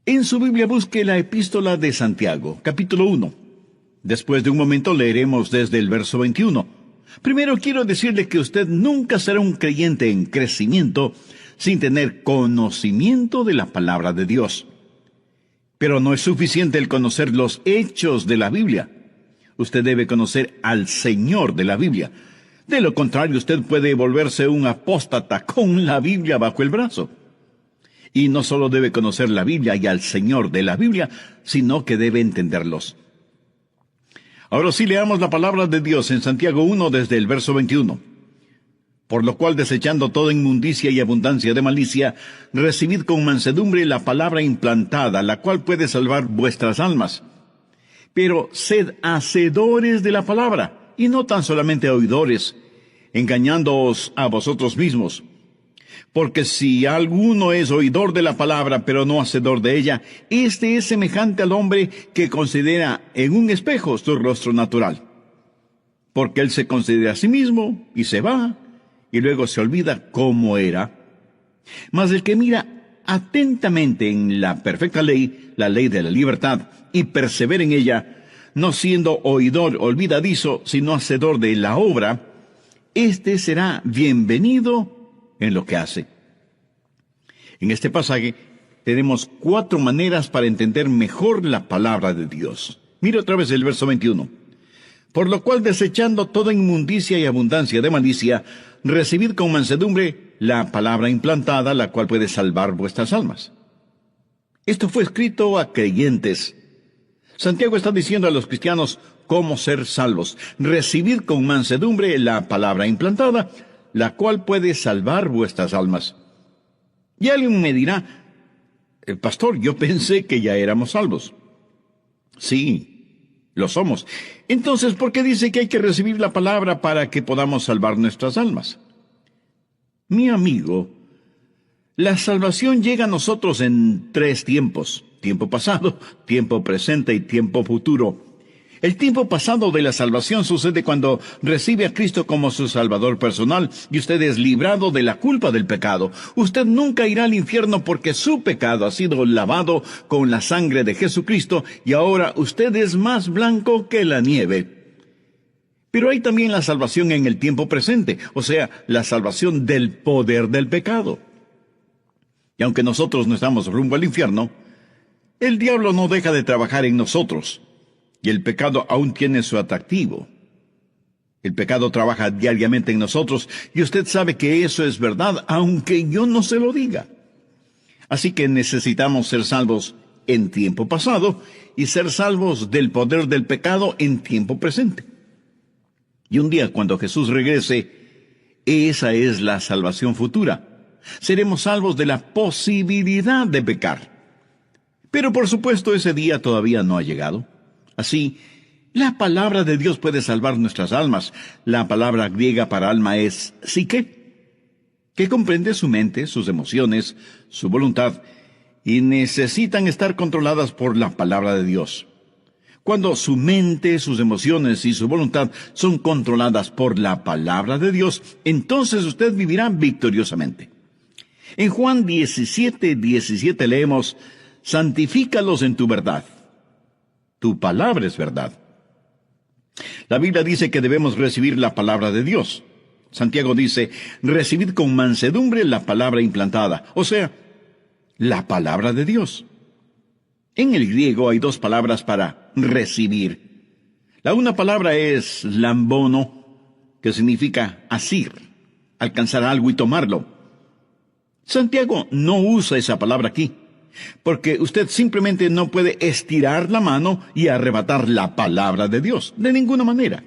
En su Biblia busque la Epístola de Santiago, capítulo 1. Después de un momento leeremos desde el verso 21. Primero quiero decirle que usted nunca será un creyente en crecimiento sin tener conocimiento de la palabra de Dios. Pero no es suficiente el conocer los hechos de la Biblia. Usted debe conocer al Señor de la Biblia. De lo contrario, usted puede volverse un apóstata con la Biblia bajo el brazo. Y no solo debe conocer la Biblia y al Señor de la Biblia, sino que debe entenderlos. Ahora sí leamos la palabra de Dios en Santiago 1 desde el verso 21. Por lo cual, desechando toda inmundicia y abundancia de malicia, recibid con mansedumbre la palabra implantada, la cual puede salvar vuestras almas. Pero sed hacedores de la palabra, y no tan solamente oidores, engañándoos a vosotros mismos. Porque si alguno es oidor de la palabra, pero no hacedor de ella, este es semejante al hombre que considera en un espejo su rostro natural. Porque él se considera a sí mismo, y se va, y luego se olvida cómo era. Mas el que mira atentamente en la perfecta ley, la ley de la libertad, y persevera en ella, no siendo oidor olvidadizo, sino hacedor de la obra, este será bienvenido en lo que hace. En este pasaje tenemos 4 maneras para entender mejor la palabra de Dios. Mire otra vez el verso 21. Por lo cual, desechando toda inmundicia y abundancia de malicia, recibid con mansedumbre la palabra implantada, la cual puede salvar vuestras almas. Esto fue escrito a creyentes. Santiago está diciendo a los cristianos cómo ser salvos. Recibid con mansedumbre la palabra implantada, la cual puede salvar vuestras almas. Y alguien me dirá, pastor, yo pensé que ya éramos salvos. Sí, lo somos. Entonces, ¿por qué dice que hay que recibir la palabra para que podamos salvar nuestras almas? Mi amigo, la salvación llega a nosotros en 3 tiempos: tiempo pasado, tiempo presente y tiempo futuro. El tiempo pasado de la salvación sucede cuando recibe a Cristo como su Salvador personal y usted es librado de la culpa del pecado. Usted nunca irá al infierno porque su pecado ha sido lavado con la sangre de Jesucristo y ahora usted es más blanco que la nieve. Pero hay también la salvación en el tiempo presente, o sea, la salvación del poder del pecado. Y aunque nosotros no estamos rumbo al infierno, el diablo no deja de trabajar en nosotros. Y el pecado aún tiene su atractivo. El pecado trabaja diariamente en nosotros, y usted sabe que eso es verdad, aunque yo no se lo diga. Así que necesitamos ser salvos en tiempo pasado, y ser salvos del poder del pecado en tiempo presente. Y un día, cuando Jesús regrese, esa es la salvación futura. Seremos salvos de la posibilidad de pecar. Pero por supuesto, ese día todavía no ha llegado. Así, la palabra de Dios puede salvar nuestras almas. La palabra griega para alma es psique, que comprende su mente, sus emociones, su voluntad, y necesitan estar controladas por la palabra de Dios. Cuando su mente, sus emociones y su voluntad son controladas por la palabra de Dios, entonces usted vivirá victoriosamente. En Juan 17:17 leemos, santifícalos en tu verdad. Tu palabra es verdad. La Biblia dice que debemos recibir la palabra de Dios. Santiago dice, recibid con mansedumbre la palabra implantada, o sea, la palabra de Dios. En el griego hay 2 palabras para recibir. La una palabra es lambono, que significa asir, alcanzar algo y tomarlo. Santiago no usa esa palabra aquí, porque usted simplemente no puede estirar la mano y arrebatar la palabra de Dios, de ninguna manera.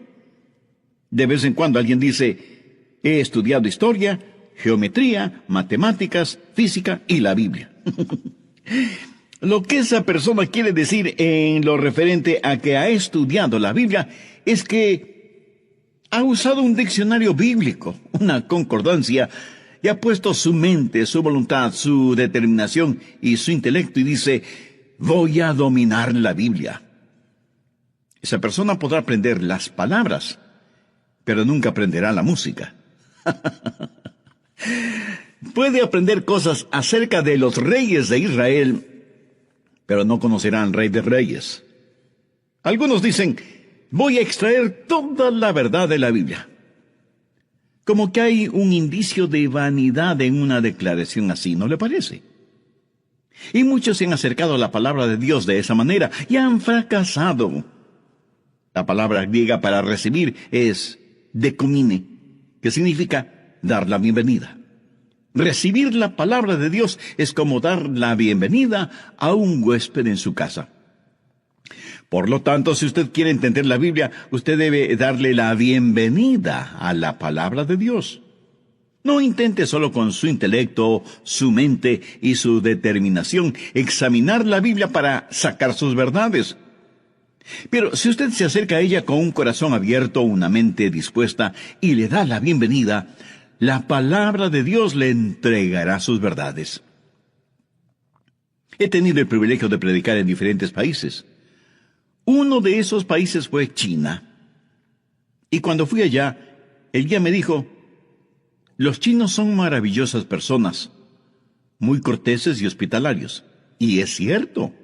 De vez en cuando alguien dice, he estudiado historia, geometría, matemáticas, física y la Biblia. Lo que esa persona quiere decir en lo referente a que ha estudiado la Biblia es que ha usado un diccionario bíblico, una concordancia, y ha puesto su mente, su voluntad, su determinación y su intelecto y dice, voy a dominar la Biblia. Esa persona podrá aprender las palabras, pero nunca aprenderá la música. Puede aprender cosas acerca de los reyes de Israel, pero no conocerán al Rey de Reyes. Algunos dicen, voy a extraer toda la verdad de la Biblia. Como que hay un indicio de vanidad en una declaración así, ¿no le parece? Y muchos se han acercado a la palabra de Dios de esa manera y han fracasado. La palabra griega para recibir es dekomine, que significa dar la bienvenida. Recibir la palabra de Dios es como dar la bienvenida a un huésped en su casa. Por lo tanto, si usted quiere entender la Biblia, usted debe darle la bienvenida a la palabra de Dios. No intente solo con su intelecto, su mente y su determinación examinar la Biblia para sacar sus verdades. Pero si usted se acerca a ella con un corazón abierto, una mente dispuesta y le da la bienvenida, la palabra de Dios le entregará sus verdades. He tenido el privilegio de predicar en diferentes países. Uno de esos países fue China. Y cuando fui allá, el guía me dijo, los chinos son maravillosas personas, muy corteses y hospitalarios. Y es cierto.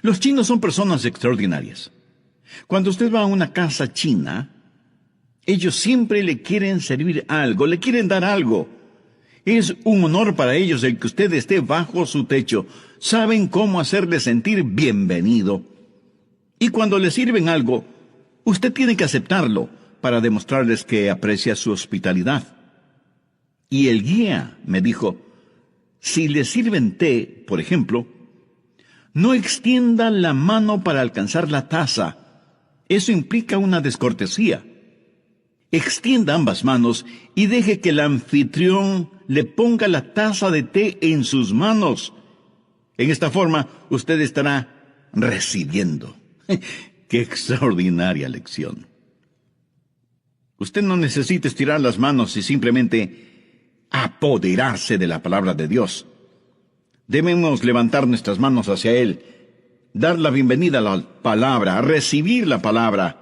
Los chinos son personas extraordinarias. Cuando usted va a una casa china, ellos siempre le quieren servir algo, le quieren dar algo. Es un honor para ellos el que usted esté bajo su techo. Saben cómo hacerle sentir bienvenido. Y cuando le sirven algo, usted tiene que aceptarlo para demostrarles que aprecia su hospitalidad. Y el guía me dijo, si le sirven té, por ejemplo, no extienda la mano para alcanzar la taza. Eso implica una descortesía. Extienda ambas manos y deje que el anfitrión le ponga la taza de té en sus manos. En esta forma, usted estará recibiendo. ¡Qué extraordinaria lección! Usted no necesita estirar las manos y simplemente apoderarse de la palabra de Dios. Debemos levantar nuestras manos hacia Él, dar la bienvenida a la palabra, a recibir la palabra.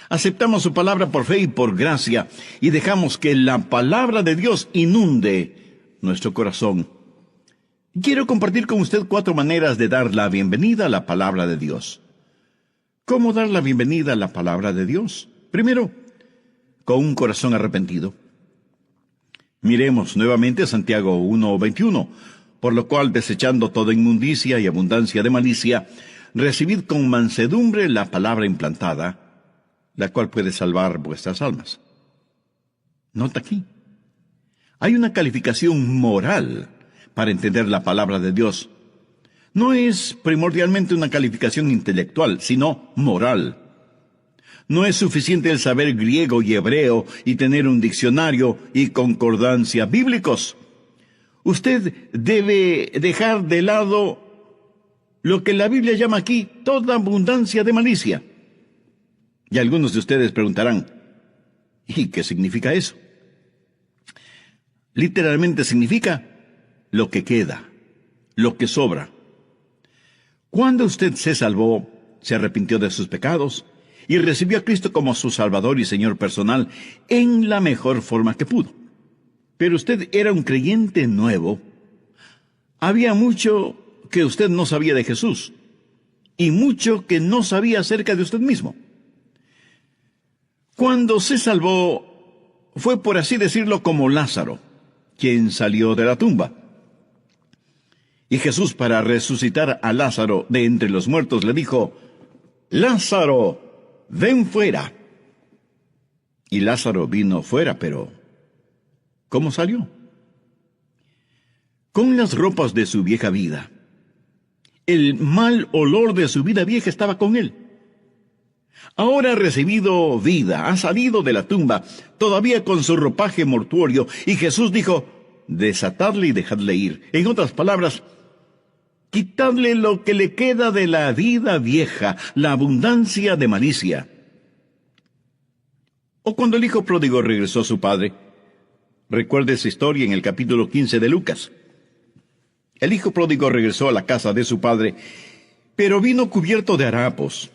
Aceptamos su palabra por fe y por gracia y dejamos que la palabra de Dios inunde nuestro corazón. Quiero compartir con usted 4 maneras de dar la bienvenida a la palabra de Dios. ¿Cómo dar la bienvenida a la palabra de Dios? Primero, con un corazón arrepentido. Miremos nuevamente Santiago 1:21, por lo cual, desechando toda inmundicia y abundancia de malicia, recibid con mansedumbre la palabra implantada, la cual puede salvar vuestras almas. Nota aquí, hay una calificación moral para entender la palabra de Dios. No es primordialmente una calificación intelectual, sino moral. No es suficiente el saber griego y hebreo y tener un diccionario y concordancia bíblicos. Usted debe dejar de lado lo que la Biblia llama aquí toda abundancia de malicia. Y algunos de ustedes preguntarán, ¿y qué significa eso? Literalmente significa lo que queda, lo que sobra. Cuando usted se salvó, se arrepintió de sus pecados y recibió a Cristo como su Salvador y Señor personal en la mejor forma que pudo. Pero usted era un creyente nuevo. Había mucho que usted no sabía de Jesús y mucho que no sabía acerca de usted mismo. Cuando se salvó, fue por así decirlo como Lázaro, quien salió de la tumba. Y Jesús, para resucitar a Lázaro de entre los muertos, le dijo, Lázaro, ven fuera. Y Lázaro vino fuera, pero ¿cómo salió? Con las ropas de su vieja vida. El mal olor de su vida vieja estaba con él. Ahora ha recibido vida, ha salido de la tumba, todavía con su ropaje mortuorio, y Jesús dijo, desatadle y dejadle ir. En otras palabras, quitadle lo que le queda de la vida vieja, la abundancia de malicia. O cuando el hijo pródigo regresó a su padre, recuerde esa historia en el capítulo 15 de Lucas. El hijo pródigo regresó a la casa de su padre, pero vino cubierto de harapos.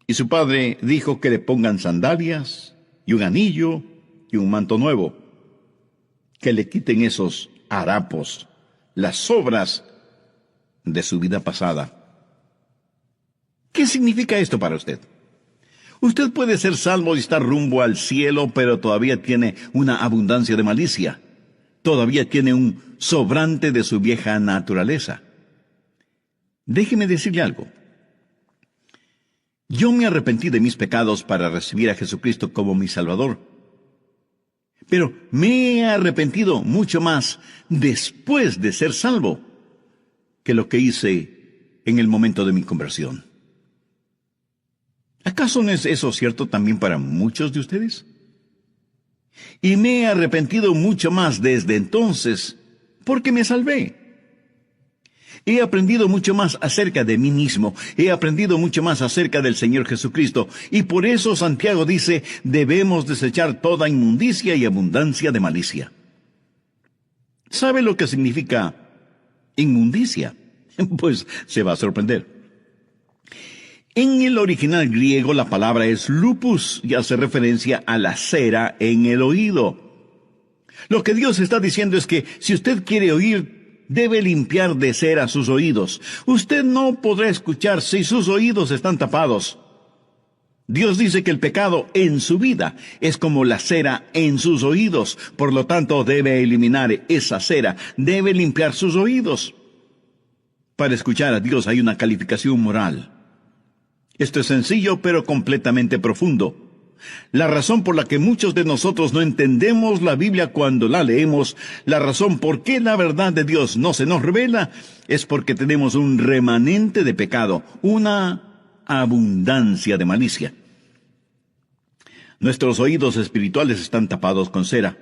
Y su padre dijo que le pongan sandalias, y un anillo, y un manto nuevo. Que le quiten esos harapos, las sobras, de su vida pasada. ¿Qué significa esto para usted? Usted puede ser salvo y estar rumbo al cielo, pero todavía tiene una abundancia de malicia. Todavía tiene un sobrante de su vieja naturaleza. Déjeme decirle algo. Yo me arrepentí de mis pecados para recibir a Jesucristo como mi Salvador. Pero me he arrepentido mucho más después de ser salvo que lo que hice en el momento de mi conversión. ¿Acaso no es eso cierto también para muchos de ustedes? Y me he arrepentido mucho más desde entonces porque me salvé. He aprendido mucho más acerca de mí mismo. He aprendido mucho más acerca del Señor Jesucristo. Y por eso Santiago dice, debemos desechar toda inmundicia y abundancia de malicia. ¿Sabe lo que significa inmundicia? Pues se va a sorprender. En el original griego la palabra es lupus y hace referencia a la cera en el oído. Lo que Dios está diciendo es que si usted quiere oír, debe limpiar de cera sus oídos. Usted no podrá escuchar si sus oídos están tapados. Dios dice que el pecado en su vida es como la cera en sus oídos. Por lo tanto, debe eliminar esa cera. Debe limpiar sus oídos. Para escuchar a Dios hay una calificación moral. Esto es sencillo, pero completamente profundo. La razón por la que muchos de nosotros no entendemos la Biblia cuando la leemos, la razón por qué la verdad de Dios no se nos revela, es porque tenemos un remanente de pecado, una abundancia de malicia. Nuestros oídos espirituales están tapados con cera.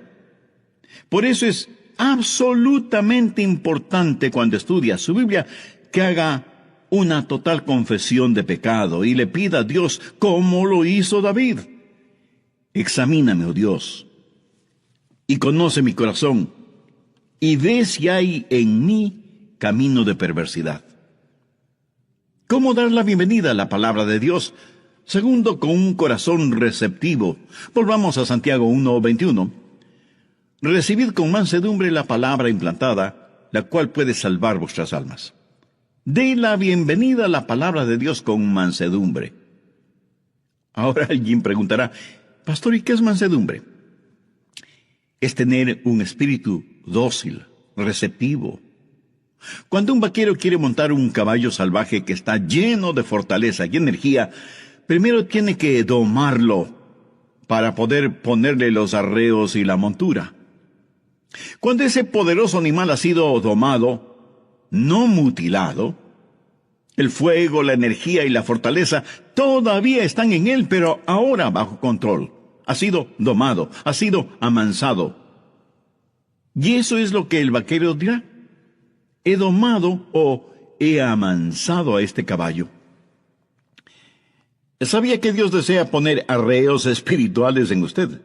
Por eso es absolutamente importante cuando estudia su Biblia que haga una total confesión de pecado y le pida a Dios como lo hizo David. Examíname, oh Dios, y conoce mi corazón, y ve si hay en mí camino de perversidad. ¿Cómo dar la bienvenida a la palabra de Dios? Segundo, con un corazón receptivo. Volvamos a Santiago 1:21. Recibid con mansedumbre la palabra implantada, la cual puede salvar vuestras almas. Dé la bienvenida a la palabra de Dios con mansedumbre. Ahora alguien preguntará, Pastor, ¿y qué es mansedumbre? Es tener un espíritu dócil, receptivo. Cuando un vaquero quiere montar un caballo salvaje que está lleno de fortaleza y energía, primero tiene que domarlo para poder ponerle los arreos y la montura. Cuando ese poderoso animal ha sido domado, no mutilado, el fuego, la energía y la fortaleza todavía están en él, pero ahora bajo control. Ha sido domado, ha sido amansado. Y eso es lo que el vaquero dirá. He domado o he amansado a este caballo. ¿Sabía que Dios desea poner arreos espirituales en usted?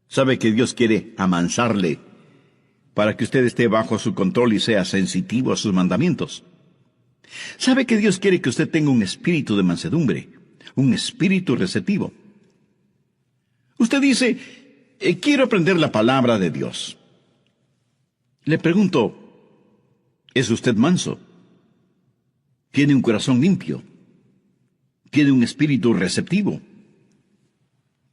¿Sabe que Dios quiere amansarle para que usted esté bajo su control y sea sensitivo a sus mandamientos? ¿Sabe que Dios quiere que usted tenga un espíritu de mansedumbre, un espíritu receptivo? Usted dice, quiero aprender la palabra de Dios. Le pregunto, ¿es usted manso? ¿Tiene un corazón limpio? ¿Tiene un espíritu receptivo?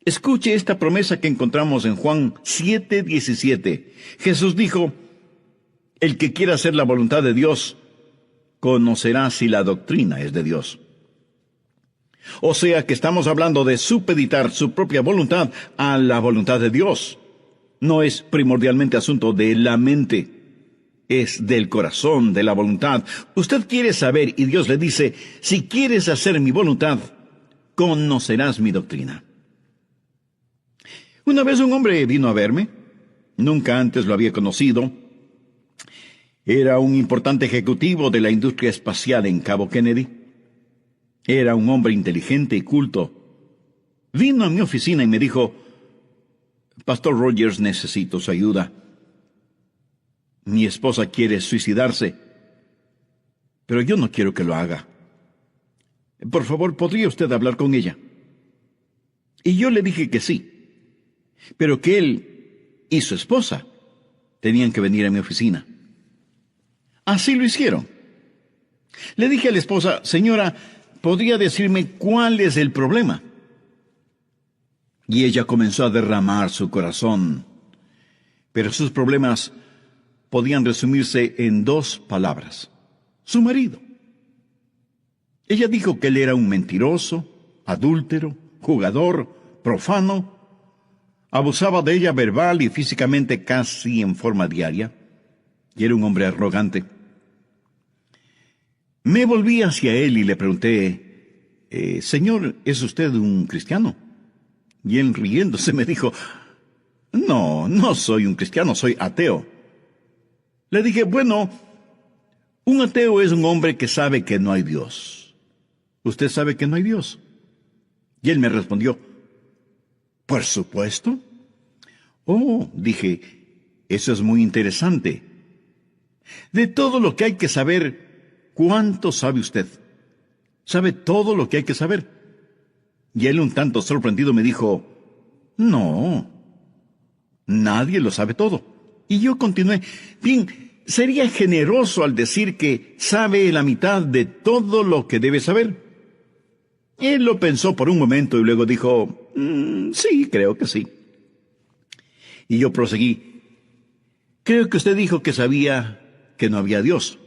Escuche esta promesa que encontramos en Juan 7:17. Jesús dijo, el que quiera hacer la voluntad de Dios, conocerá si la doctrina es de Dios. O sea que estamos hablando de supeditar su propia voluntad a la voluntad de Dios. No es primordialmente asunto de la mente, es del corazón, de la voluntad. Usted quiere saber y Dios le dice, si quieres hacer mi voluntad, conocerás mi doctrina. Una vez un hombre vino a verme, nunca antes lo había conocido. Era un importante ejecutivo de la industria espacial en Cabo Kennedy. Era un hombre inteligente y culto. Vino a mi oficina y me dijo, Pastor Rogers, necesito su ayuda. Mi esposa quiere suicidarse, pero yo no quiero que lo haga. Por favor, ¿podría usted hablar con ella? Y yo le dije que sí, pero que él y su esposa tenían que venir a mi oficina. Así lo hicieron. Le dije a la esposa, señora, ¿podría decirme cuál es el problema? Y ella comenzó a derramar su corazón. Pero sus problemas podían resumirse en 2 palabras. Su marido. Ella dijo que él era un mentiroso, adúltero, jugador, profano. Abusaba de ella verbal y físicamente casi en forma diaria. Y era un hombre arrogante. Me volví hacia él y le pregunté, Señor, ¿es usted un cristiano? Y él riéndose me dijo, no soy un cristiano, soy ateo. Le dije, bueno, un ateo es un hombre que sabe que no hay Dios. ¿Usted sabe que no hay Dios? Y él me respondió, por supuesto. Oh, dije, eso es muy interesante. De todo lo que hay que saber, ¿cuánto sabe usted? ¿Sabe todo lo que hay que saber? Y él, un tanto sorprendido, me dijo, no, nadie lo sabe todo. Y yo continué, bien, sería generoso al decir que sabe la mitad de todo lo que debe saber. Él lo pensó por un momento y luego dijo, sí, creo que sí. Y yo proseguí, creo que usted dijo que sabía que no había Dios.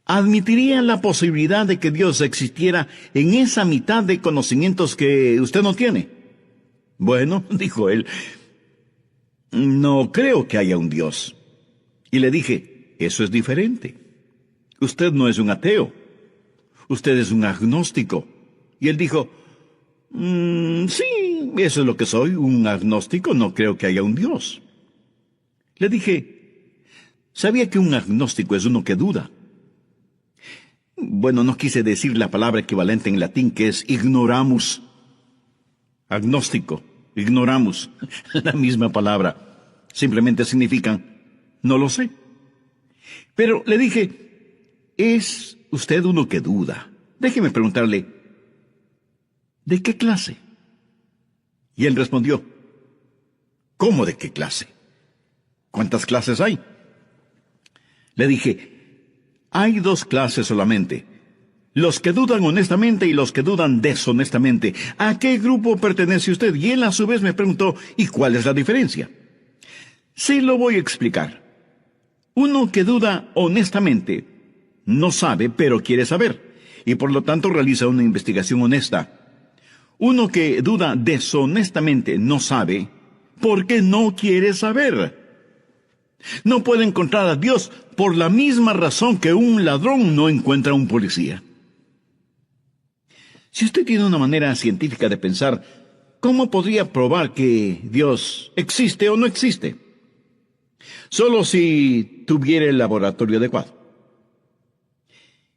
¿Admitiría la posibilidad de que Dios existiera en esa mitad de conocimientos que usted no tiene? Bueno, dijo él, no creo que haya un Dios. Y le dije, eso es diferente. Usted no es un ateo. Usted es un agnóstico. Y él dijo, sí, eso es lo que soy, un agnóstico, no creo que haya un Dios. Le dije, ¿sabía que un agnóstico es uno que duda? Bueno, no quise decir la palabra equivalente en latín, que es ignoramus. Agnóstico, ignoramus, la misma palabra. Simplemente significan, no lo sé. Pero le dije, ¿es usted uno que duda? Déjeme preguntarle, ¿de qué clase? Y él respondió, ¿cómo de qué clase? ¿Cuántas clases hay? Le dije, hay 2 clases solamente. Los que dudan honestamente y los que dudan deshonestamente. ¿A qué grupo pertenece usted? Y él a su vez me preguntó, ¿y cuál es la diferencia? Sí, lo voy a explicar. Uno que duda honestamente no sabe, pero quiere saber, y por lo tanto realiza una investigación honesta. Uno que duda deshonestamente no sabe, porque no quiere saber. No puede encontrar a Dios por la misma razón que un ladrón no encuentra a un policía. Si usted tiene una manera científica de pensar, ¿cómo podría probar que Dios existe o no existe? Solo si tuviera el laboratorio adecuado.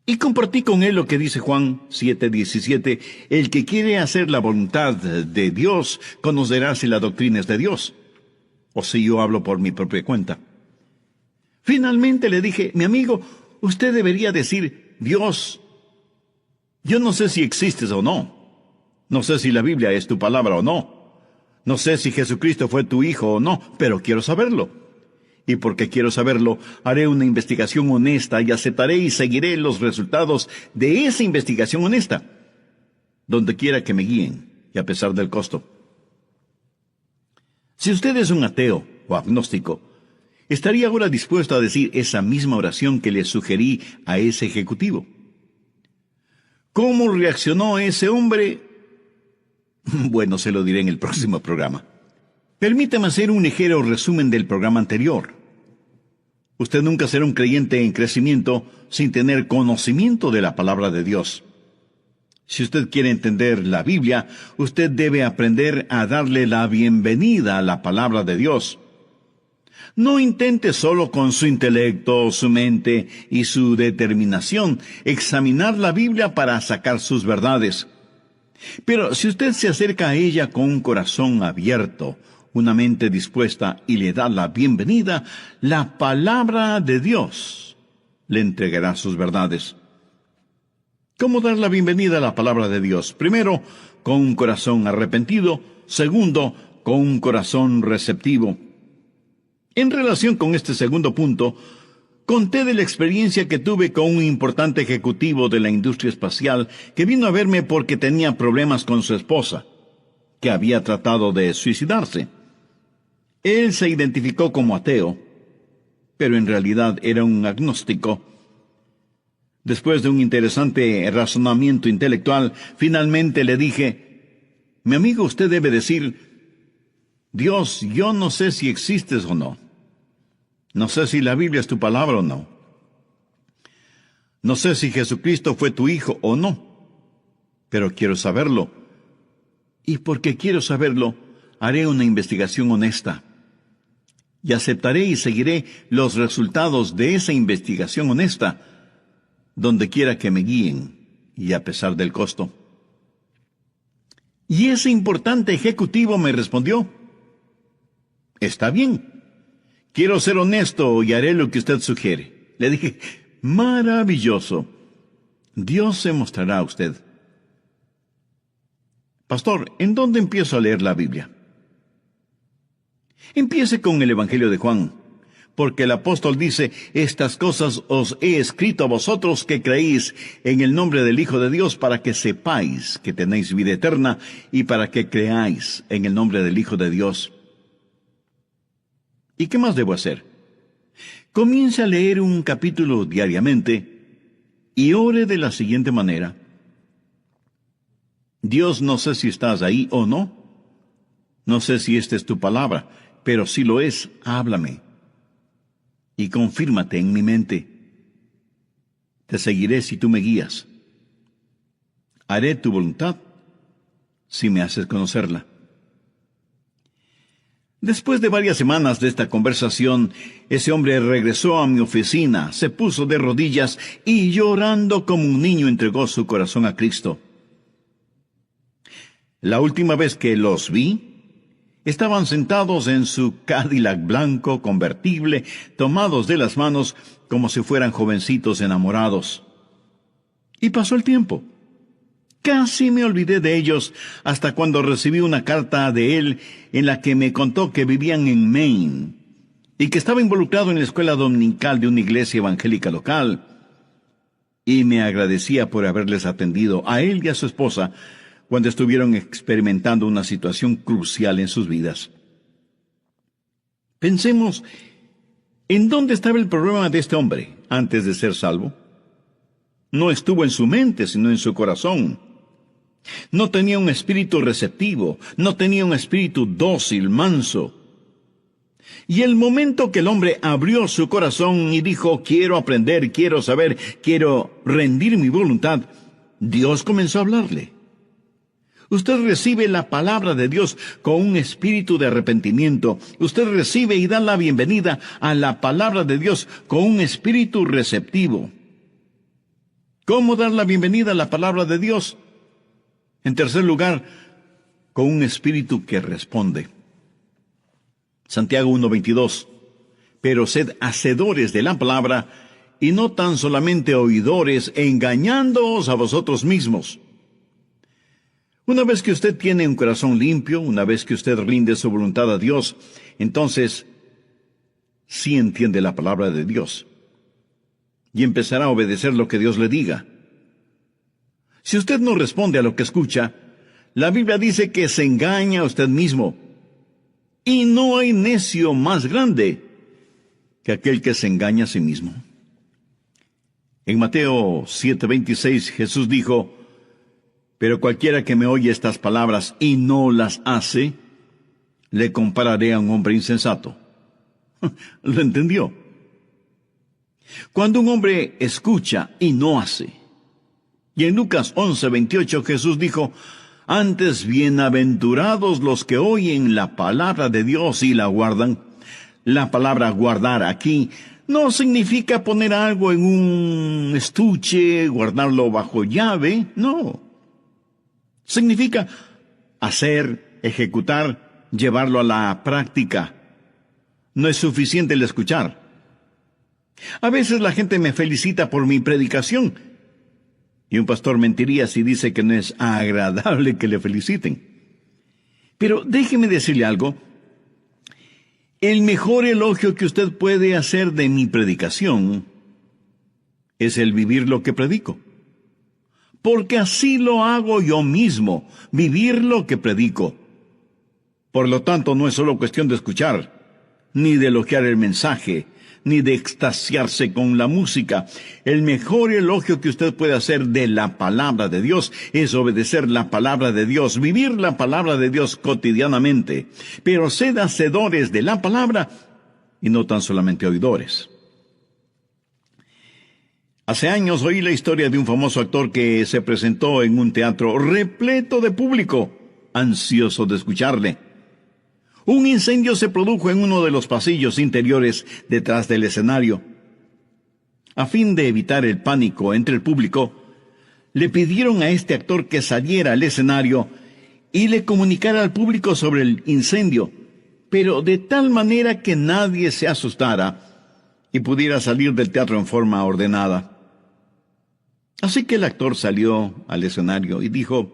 Y compartí con él lo que dice Juan 7:17, el que quiere hacer la voluntad de Dios conocerá si la doctrina es de Dios, o si yo hablo por mi propia cuenta. Finalmente le dije, mi amigo, usted debería decir, Dios, yo no sé si existes o no. No sé si la Biblia es tu palabra o no. No sé si Jesucristo fue tu hijo o no, pero quiero saberlo. Y porque quiero saberlo, haré una investigación honesta y aceptaré y seguiré los resultados de esa investigación honesta, donde quiera que me guíen, y a pesar del costo. Si usted es un ateo o agnóstico, ¿estaría ahora dispuesto a decir esa misma oración que le sugerí a ese ejecutivo? ¿Cómo reaccionó ese hombre? Bueno, se lo diré en el próximo programa. Permítame hacer un ligero resumen del programa anterior. Usted nunca será un creyente en crecimiento sin tener conocimiento de la palabra de Dios. Si usted quiere entender la Biblia, usted debe aprender a darle la bienvenida a la palabra de Dios. No intente solo con su intelecto, su mente y su determinación examinar la Biblia para sacar sus verdades. Pero si usted se acerca a ella con un corazón abierto, una mente dispuesta y le da la bienvenida, la palabra de Dios le entregará sus verdades. ¿Cómo dar la bienvenida a la palabra de Dios? Primero, con un corazón arrepentido. Segundo, con un corazón receptivo. En relación con este segundo punto, Conté de la experiencia que tuve con un importante ejecutivo de la industria espacial que vino a verme porque tenía problemas con su esposa, que había tratado de suicidarse. Él se identificó como ateo, pero en realidad era un agnóstico. Después de un interesante razonamiento intelectual, finalmente le dije: mi amigo, usted debe decir: Dios, yo no sé si existes o no. No sé si la Biblia es tu palabra o no. No sé si Jesucristo fue tu hijo o no. Pero quiero saberlo. Y porque quiero saberlo, haré una investigación honesta. Y aceptaré y seguiré los resultados de esa investigación honesta, donde quiera que me guíen, y a pesar del costo. Y ese importante ejecutivo me respondió: está bien. Quiero ser honesto y haré lo que usted sugiere. Le dije: maravilloso. Dios se mostrará a usted. Pastor, ¿en dónde empiezo a leer la Biblia? Empiece con el Evangelio de Juan, porque el apóstol dice: estas cosas os he escrito a vosotros que creéis en el nombre del Hijo de Dios, para que sepáis que tenéis vida eterna, y para que creáis en el nombre del Hijo de Dios. ¿Y qué más debo hacer? Comience a leer un capítulo diariamente y ore de la siguiente manera: Dios, no sé si estás ahí o no. No sé si esta es tu palabra, pero si lo es, háblame. Y confírmate en mi mente. Te seguiré si tú me guías. Haré tu voluntad si me haces conocerla. Después de varias semanas de esta conversación, ese hombre regresó a mi oficina, se puso de rodillas y llorando como un niño entregó su corazón a Cristo. La última vez que los vi, estaban sentados en su Cadillac blanco convertible, tomados de las manos como si fueran jovencitos enamorados. Y pasó el tiempo. Casi me olvidé de ellos hasta cuando recibí una carta de él en la que me contó que vivían en Maine y que estaba involucrado en la escuela dominical de una iglesia evangélica local, y me agradecía por haberles atendido a él y a su esposa cuando estuvieron experimentando una situación crucial en sus vidas. Pensemos, ¿en dónde estaba el problema de este hombre antes de ser salvo? No estuvo en su mente, sino en su corazón. No tenía un espíritu receptivo, no tenía un espíritu dócil, manso. Y el momento que el hombre abrió su corazón y dijo: quiero aprender, quiero saber, quiero rendir mi voluntad, Dios comenzó a hablarle. Usted recibe la palabra de Dios con un espíritu de arrepentimiento. Usted recibe y da la bienvenida a la palabra de Dios con un espíritu receptivo. ¿Cómo dar la bienvenida a la palabra de Dios? En tercer lugar, con un espíritu que responde. Santiago 1:22. Pero sed hacedores de la palabra, y no tan solamente oidores, engañándoos a vosotros mismos. Una vez que usted tiene un corazón limpio, una vez que usted rinde su voluntad a Dios, entonces sí entiende la palabra de Dios y empezará a obedecer lo que Dios le diga. Si usted no responde a lo que escucha, la Biblia dice que se engaña a usted mismo. Y no hay necio más grande que aquel que se engaña a sí mismo. En Mateo 7:26 Jesús dijo: pero cualquiera que me oye estas palabras y no las hace, le compararé a un hombre insensato. ¿Lo entendió? Cuando un hombre escucha y no hace. Y en Lucas 11:28 Jesús dijo: antes bienaventurados los que oyen la palabra de Dios y la guardan. La palabra guardar aquí no significa poner algo en un estuche, guardarlo bajo llave, no. Significa hacer, ejecutar, llevarlo a la práctica. No es suficiente el escuchar. A veces la gente me felicita por mi predicación, y un pastor mentiría si dice que no es agradable que le feliciten. Pero déjeme decirle algo. El mejor elogio que usted puede hacer de mi predicación es el vivir lo que predico. Porque así lo hago yo mismo, vivir lo que predico. Por lo tanto, no es solo cuestión de escuchar, ni de elogiar el mensaje, ni de extasiarse con la música. El mejor elogio que usted puede hacer de la palabra de Dios es obedecer la palabra de Dios, vivir la palabra de Dios cotidianamente. Pero sed hacedores de la palabra y no tan solamente oidores. Hace años oí la historia de un famoso actor que se presentó en un teatro repleto de público, ansioso de escucharle. Un incendio se produjo en uno de los pasillos interiores detrás del escenario. A fin de evitar el pánico entre el público, le pidieron a este actor que saliera al escenario y le comunicara al público sobre el incendio, pero de tal manera que nadie se asustara y pudiera salir del teatro en forma ordenada. Así que el actor salió al escenario y dijo: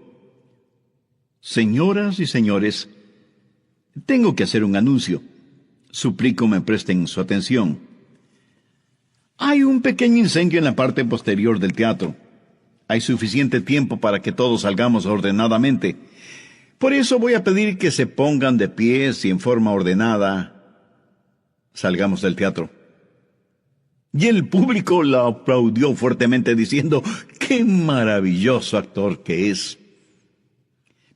«Señoras y señores, tengo que hacer un anuncio. Suplico me presten su atención. Hay un pequeño incendio en la parte posterior del teatro. Hay suficiente tiempo para que todos salgamos ordenadamente. Por eso voy a pedir que se pongan de pies y en forma ordenada salgamos del teatro». Y el público la aplaudió fuertemente diciendo: «¡Qué maravilloso actor que es!».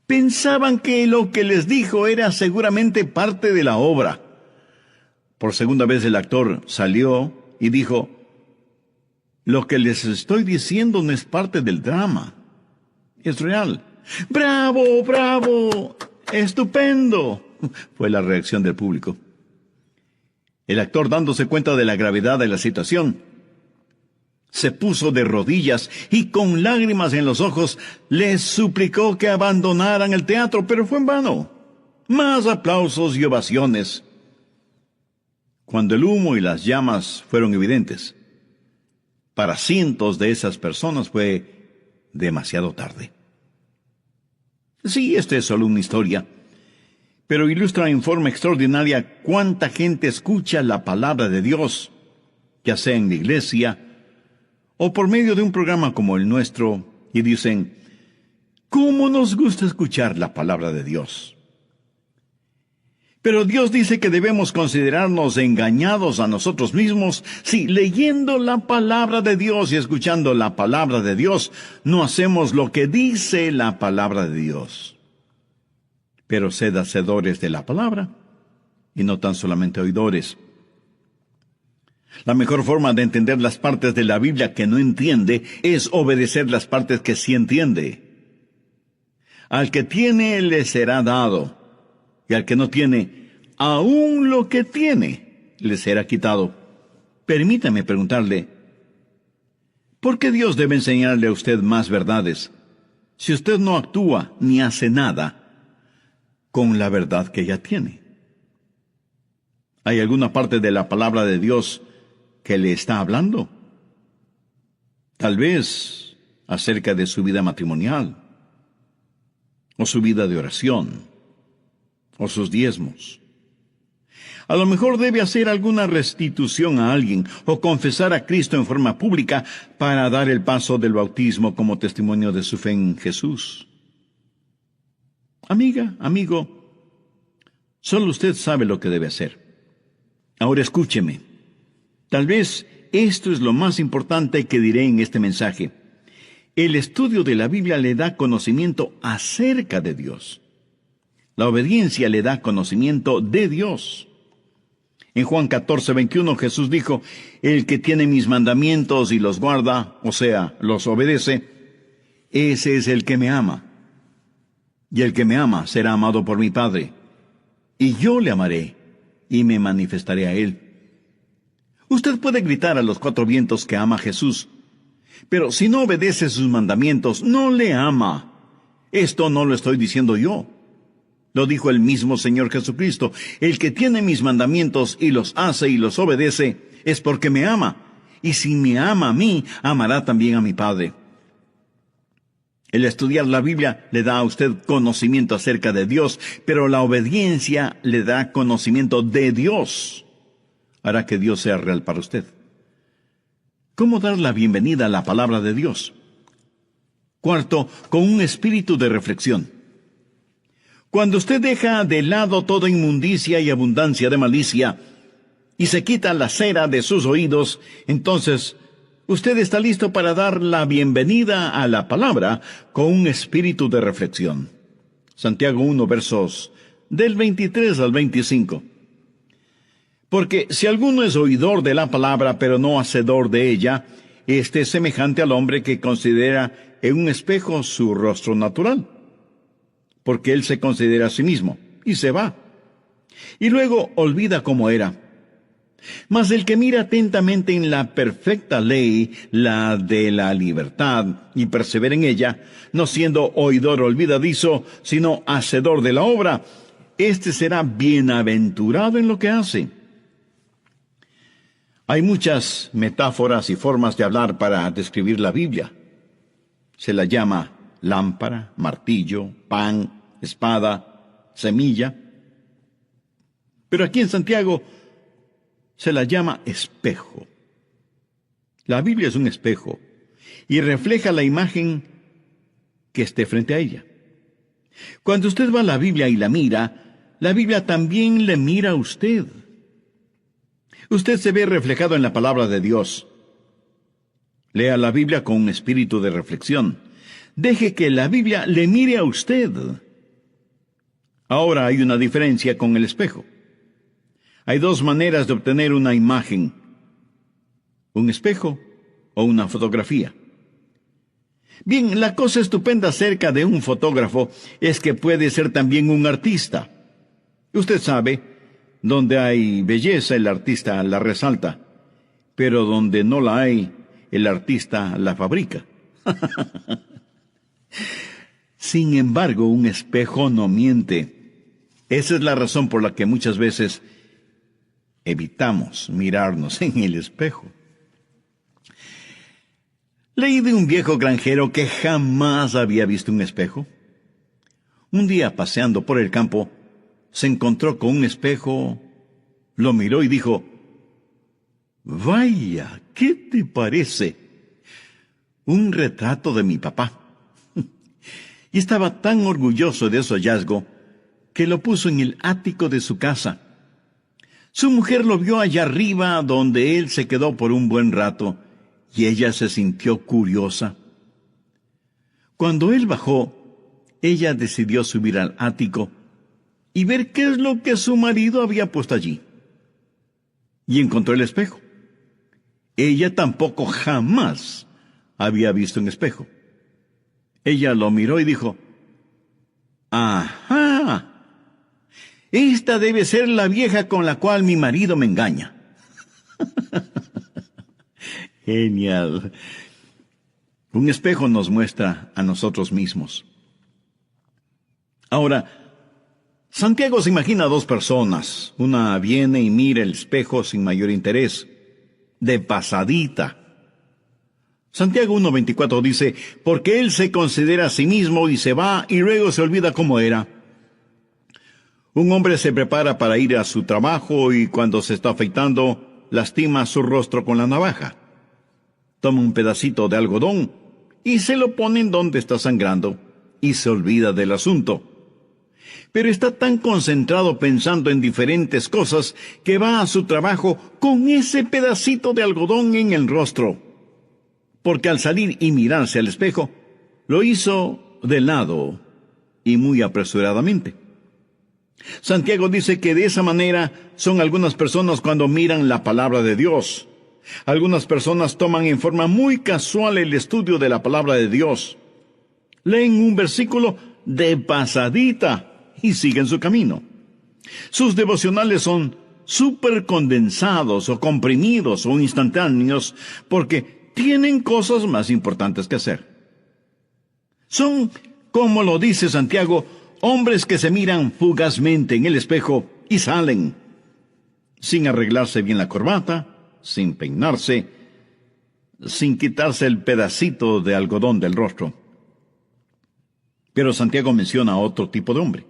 Pensaban que lo que les dijo era seguramente parte de la obra. Por segunda vez el actor salió y dijo: «Lo que les estoy diciendo no es parte del drama. Es real». «¡Bravo, bravo! ¡Estupendo!», fue la reacción del público. El actor, dándose cuenta de la gravedad de la situación, se puso de rodillas y con lágrimas en los ojos les suplicó que abandonaran el teatro, pero fue en vano. Más aplausos y ovaciones. Cuando el humo y las llamas fueron evidentes, para cientos de esas personas fue demasiado tarde. Sí, esta es solo una historia, pero ilustra en forma extraordinaria cuánta gente escucha la palabra de Dios, ya sea en la iglesia o por medio de un programa como el nuestro, y dicen: «¿Cómo nos gusta escuchar la palabra de Dios?». Pero Dios dice que debemos considerarnos engañados a nosotros mismos si leyendo la palabra de Dios y escuchando la palabra de Dios no hacemos lo que dice la palabra de Dios. Pero sed hacedores de la palabra y no tan solamente oidores. La mejor forma de entender las partes de la Biblia que no entiende es obedecer las partes que sí entiende. Al que tiene le será dado, y al que no tiene, aún lo que tiene le será quitado. Permítame preguntarle: ¿por qué Dios debe enseñarle a usted más verdades si usted no actúa ni hace nada con la verdad que ya tiene? ¿Hay alguna parte de la palabra de Dios que le está hablando? Tal vez acerca de su vida matrimonial, o su vida de oración, o sus diezmos. A lo mejor debe hacer alguna restitución a alguien, o confesar a Cristo en forma pública para dar el paso del bautismo como testimonio de su fe en Jesús. Amiga, amigo, solo usted sabe lo que debe hacer. Ahora escúcheme. Tal vez esto es lo más importante que diré en este mensaje. El estudio de la Biblia le da conocimiento acerca de Dios. La obediencia le da conocimiento de Dios. En Juan 14:21 Jesús dijo: «El que tiene mis mandamientos y los guarda, o sea, los obedece, ese es el que me ama. Y el que me ama será amado por mi Padre. Y yo le amaré y me manifestaré a él». Usted puede gritar a los cuatro vientos que ama a Jesús, pero si no obedece sus mandamientos, no le ama. Esto no lo estoy diciendo yo. Lo dijo el mismo Señor Jesucristo: «El que tiene mis mandamientos y los hace y los obedece, es porque me ama. Y si me ama a mí, amará también a mi Padre». El estudiar la Biblia le da a usted conocimiento acerca de Dios, pero la obediencia le da conocimiento de Dios. Hará que Dios sea real para usted. ¿Cómo dar la bienvenida a la palabra de Dios? Cuarto, con un espíritu de reflexión. Cuando usted deja de lado toda inmundicia y abundancia de malicia, y se quita la cera de sus oídos, entonces usted está listo para dar la bienvenida a la palabra con un espíritu de reflexión. Santiago 1, versos del 23 al 25. Porque si alguno es oidor de la palabra, pero no hacedor de ella, este es semejante al hombre que considera en un espejo su rostro natural. Porque él se considera a sí mismo, y se va. Y luego olvida cómo era. Mas el que mira atentamente en la perfecta ley, la de la libertad, y persevera en ella, no siendo oidor olvidadizo, sino hacedor de la obra, éste será bienaventurado en lo que hace. Hay muchas metáforas y formas de hablar para describir la Biblia. Se la llama lámpara, martillo, pan, espada, semilla. Pero aquí en Santiago se la llama espejo. La Biblia es un espejo y refleja la imagen que esté frente a ella. Cuando usted va a la Biblia y la Biblia también le mira a usted. Usted se ve reflejado en la palabra de Dios. Lea la Biblia con un espíritu de reflexión. Deje que la Biblia le mire a usted. Ahora hay una diferencia con el espejo. Hay dos maneras de obtener una imagen: un espejo o una fotografía. Bien, la cosa estupenda acerca de un fotógrafo es que puede ser también un artista. Usted sabe, donde hay belleza, el artista la resalta, pero donde no la hay, el artista la fabrica. Sin embargo, un espejo no miente. Esa es la razón por la que muchas veces evitamos mirarnos en el espejo. Leí de un viejo granjero que jamás había visto un espejo. Un día, paseando por el campo, se encontró con un espejo, lo miró y dijo: «Vaya, ¿qué te parece? Un retrato de mi papá». Y estaba tan orgulloso de su hallazgo que lo puso en el ático de su casa. Su mujer lo vio allá arriba, donde él se quedó por un buen rato, y ella se sintió curiosa. Cuando él bajó, ella decidió subir al ático y ver qué es lo que su marido había puesto allí. Y encontró el espejo. Ella tampoco jamás había visto un espejo. Ella lo miró y dijo: «Ajá, esta debe ser la vieja con la cual mi marido me engaña». Genial. Un espejo nos muestra a nosotros mismos. Ahora, Santiago se imagina a dos personas. Una viene y mira el espejo sin mayor interés, de pasadita. Santiago 1:24 dice: «Porque él se considera a sí mismo y se va y luego se olvida cómo era». Un hombre se prepara para ir a su trabajo y cuando se está afeitando, lastima su rostro con la navaja. Toma un pedacito de algodón y se lo pone en donde está sangrando y se olvida del asunto. Pero está tan concentrado pensando en diferentes cosas que va a su trabajo con ese pedacito de algodón en el rostro. Porque al salir y mirarse al espejo, lo hizo de lado y muy apresuradamente. Santiago dice que de esa manera son algunas personas cuando miran la palabra de Dios. Algunas personas toman en forma muy casual el estudio de la palabra de Dios. Leen un versículo de pasadita y siguen su camino. Sus devocionales son súper condensados o comprimidos o instantáneos porque tienen cosas más importantes que hacer. Son, como lo dice Santiago, hombres que se miran fugazmente en el espejo y salen, sin arreglarse bien la corbata, sin peinarse, sin quitarse el pedacito de algodón del rostro. Pero Santiago menciona a otro tipo de hombre.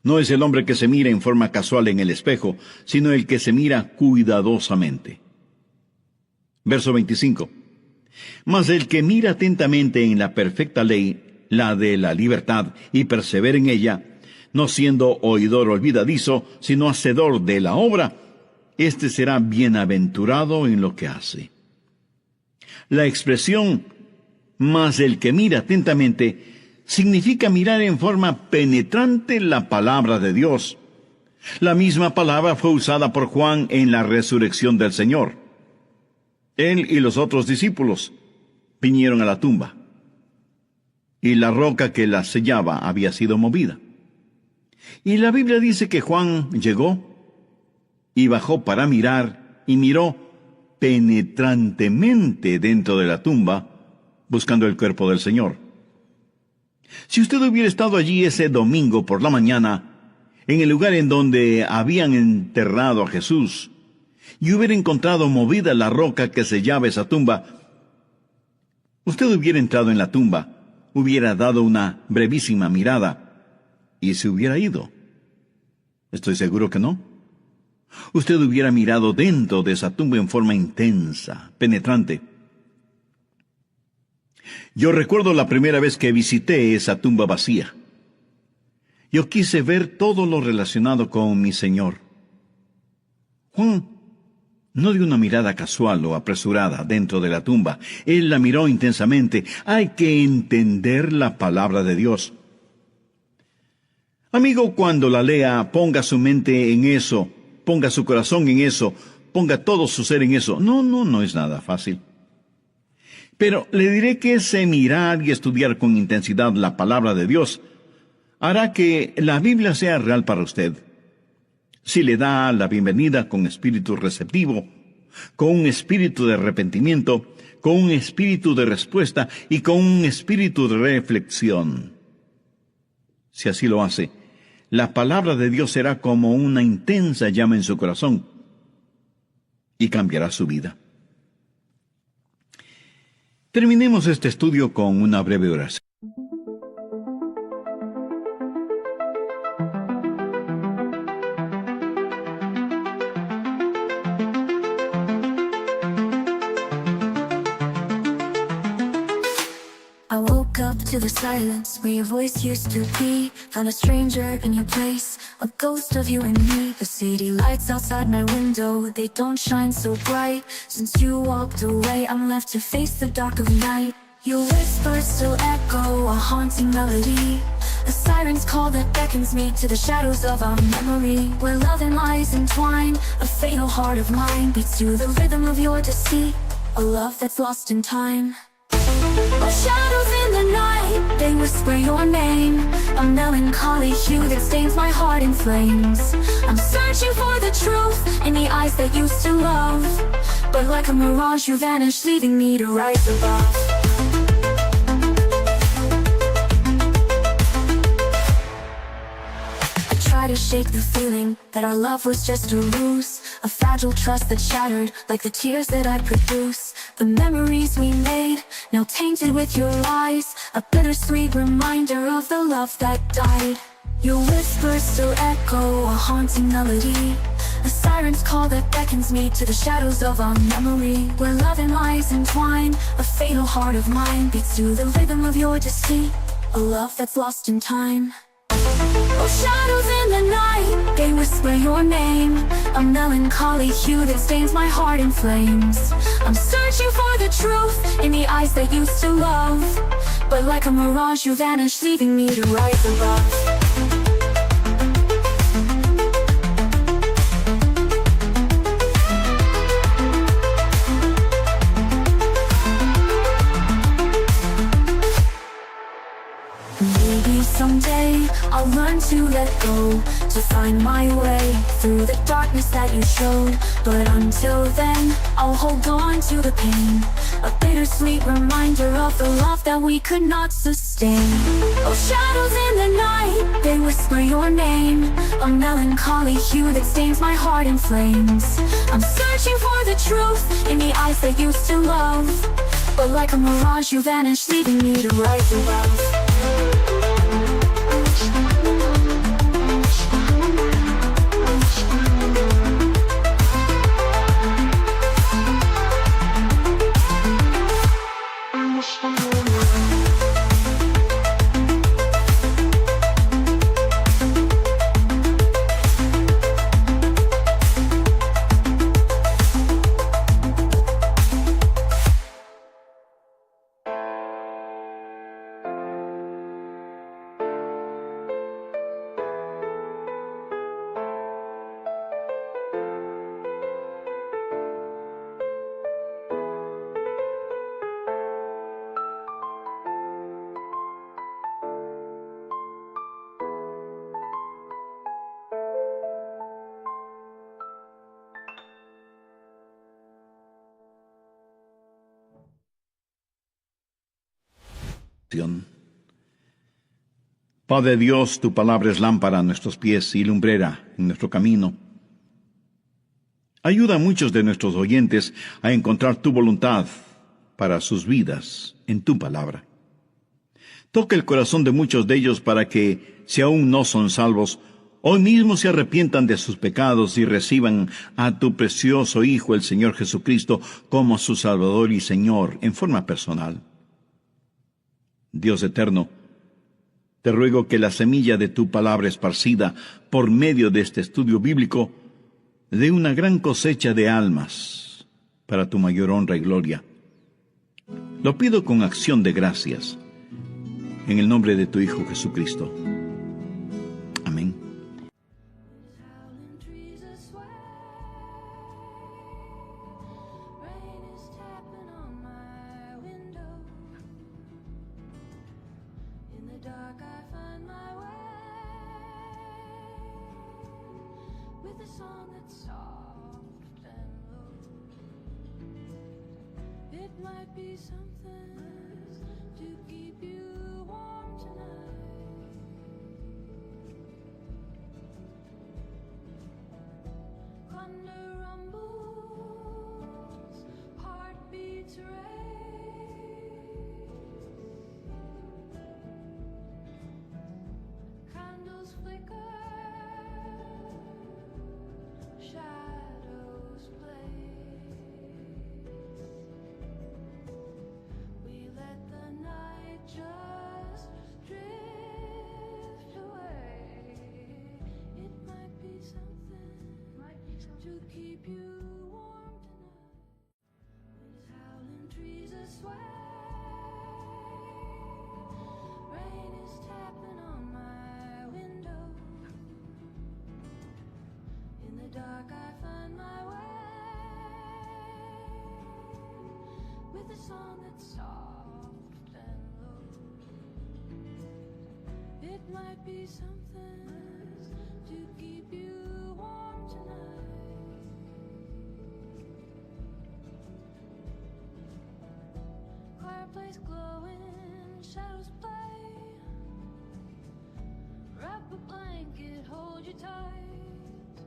No es el hombre que se mira en forma casual en el espejo, sino el que se mira cuidadosamente. Verso 25. Mas el que mira atentamente en la perfecta ley, la de la libertad, y persevera en ella, no siendo oidor olvidadizo, sino hacedor de la obra, éste será bienaventurado en lo que hace. La expresión, mas el que mira atentamente, significa mirar en forma penetrante la palabra de Dios. La misma palabra fue usada por Juan en la resurrección del Señor. Él y los otros discípulos vinieron a la tumba, y la roca que la sellaba había sido movida. Y la Biblia dice que Juan llegó y bajó para mirar, y miró penetrantemente dentro de la tumba, buscando el cuerpo del Señor. Si usted hubiera estado allí ese domingo por la mañana, en el lugar en donde habían enterrado a Jesús, y hubiera encontrado movida la roca que sellaba esa tumba, usted hubiera entrado en la tumba, hubiera dado una brevísima mirada, y se hubiera ido. Estoy seguro que no. Usted hubiera mirado dentro de esa tumba en forma intensa, penetrante. Yo recuerdo la primera vez que visité esa tumba vacía. Yo quise ver todo lo relacionado con mi Señor. Juan no dio una mirada casual o apresurada dentro de la tumba. Él la miró intensamente. Hay que entender la palabra de Dios. Amigo, cuando la lea, ponga su mente en eso, ponga su corazón en eso, ponga todo su ser en eso. No es nada fácil. Pero le diré que ese mirar y estudiar con intensidad la palabra de Dios hará que la Biblia sea real para usted. Si le da la bienvenida con espíritu receptivo, con un espíritu de arrepentimiento, con un espíritu de respuesta y con un espíritu de reflexión. Si así lo hace, la palabra de Dios será como una intensa llama en su corazón y cambiará su vida. Terminemos este estudio con una breve oración. I woke up to the silence where your voice used to be. Found a stranger in your place, a ghost of you and me. The city lights outside my window, they don't shine so bright. Since you walked away, I'm left to face the dark of night. Your whispers still echo, a haunting melody. A siren's call that beckons me to the shadows of our memory. Where love and lies entwine, a fatal heart of mine beats to the rhythm of your deceit. A love that's lost in time. Oh, shadows in the night, they whisper your name. A melancholy hue that stains my heart in flames. I'm searching for the truth in the eyes that used to love, but like a mirage you vanish, leaving me to rise above. I try to shake the feeling that our love was just a ruse, a fragile trust that shattered like the tears that I produce. The memories we made, now tainted with your lies, a bittersweet reminder of the love that died. Your whispers still echo, a haunting melody. A siren's call that beckons me to the shadows of our memory. Where love and lies entwine, a fatal heart of mine beats to the rhythm of your deceit. A love that's lost in time. Oh, shadows in the night, they whisper your name. A melancholy hue that stains my heart in flames. I'm searching for the truth in the eyes that used to love, but like a mirage you vanish, leaving me to rise above. Someday I'll learn to let go, to find my way through the darkness that you showed. But until then, I'll hold on to the pain, a bittersweet reminder of the love that we could not sustain. Oh, shadows in the night, they whisper your name. A melancholy hue that stains my heart in flames. I'm searching for the truth in the eyes that used to love, but like a mirage you vanish, leaving me to rise above. Padre Dios, tu palabra es lámpara a nuestros pies y lumbrera en nuestro camino. Ayuda a muchos de nuestros oyentes a encontrar tu voluntad para sus vidas en tu palabra. Toca el corazón de muchos de ellos para que, si aún no son salvos, hoy mismo se arrepientan de sus pecados y reciban a tu precioso Hijo, el Señor Jesucristo, como su Salvador y Señor en forma personal. Dios eterno, te ruego que la semilla de tu palabra esparcida por medio de este estudio bíblico dé una gran cosecha de almas para tu mayor honra y gloria. Lo pido con acción de gracias, en el nombre de tu Hijo Jesucristo. Amén. Dark, I find my way with a song that's soft and low. It might be something to keep you warm tonight. Thunder rumbles, heartbeats race. Flicker, shadows play. We let the night just drift away. It might be something to keep you warm tonight. With howling trees a sway. Rain is tapping on my window. In the dark I find my way with a song that's soft and low. It might be something to keep you warm tonight. Fireplace glowing, shadows play. Wrap a blanket, hold you tight.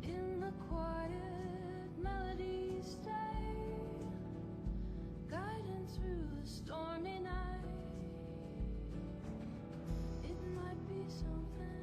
In the quiet, melodies stay, guiding through the stormy night. It might be something